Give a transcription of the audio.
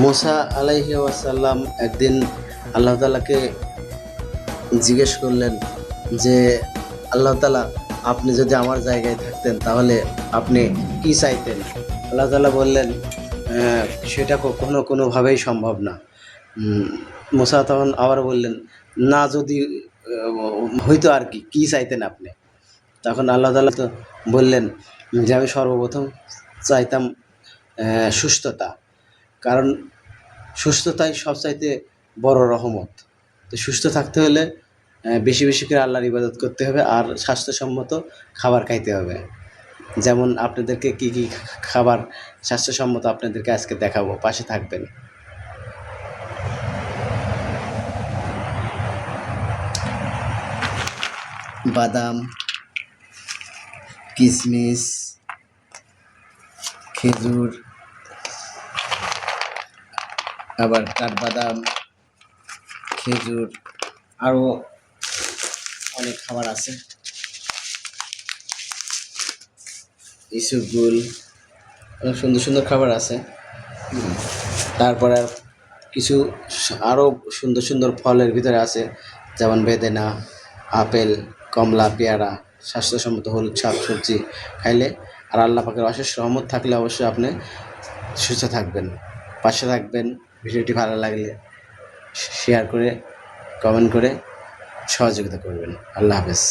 মুসা আলাইহি ওয়াসাল্লাম একদিন আল্লাহ তাআলাকে জিজ্ঞেস করলেন যে, আল্লাহ তাআলা, আপনি যদি আমার জায়গায় থাকতেন তাহলে আপনি কি চাইতেন? আল্লাহ তাআলা বললেন, সেটা কোনোভাবেই সম্ভব না। মুসা তখন আবার বললেন, না যদি হইতো আর কি, কী চাইতেন আপনি? তখন আল্লাহ তাআলা তো বললেন যে, আমি সর্বপ্রথম চাইতাম সুস্থতা। কারণ সুস্থতাই সবচাইতে বড় রহমত। তো সুস্থ থাকতে হলে বেশি বেশি করে আল্লাহর ইবাদত করতে হবে আর স্বাস্থ্যসম্মত খাবার খাইতে হবে। যেমন আপনাদেরকে কী কী খাবার স্বাস্থ্যসম্মত আপনাদেরকে আজকে দেখাবো, পাশে থাকবেন। বাদাম, কিশমিশ, খেজুর, আবার কাঠবাদাম, খেজুর, আরও অনেক খাবার আছে, ইসবগুল, অনেক সুন্দর সুন্দর খাবার আছে। তারপরে আর কিছু আরও সুন্দর সুন্দর ফলের ভিতরে আছে, যেমন বেদেনা, আপেল, কমলা, পেয়ারা, স্বাস্থ্যসম্মত হলুদ শাক সবজি খাইলে আর আল্লাহ পাকের অশেষ রহমত থাকলে অবশ্যই আপনি সুস্থ থাকবেন। পাশে থাকবেন। ভিডিওটি ভালো লাগলে শেয়ার করে, কমেন্ট করে সহযোগিতা করবেন। আল্লাহ হাফেজ।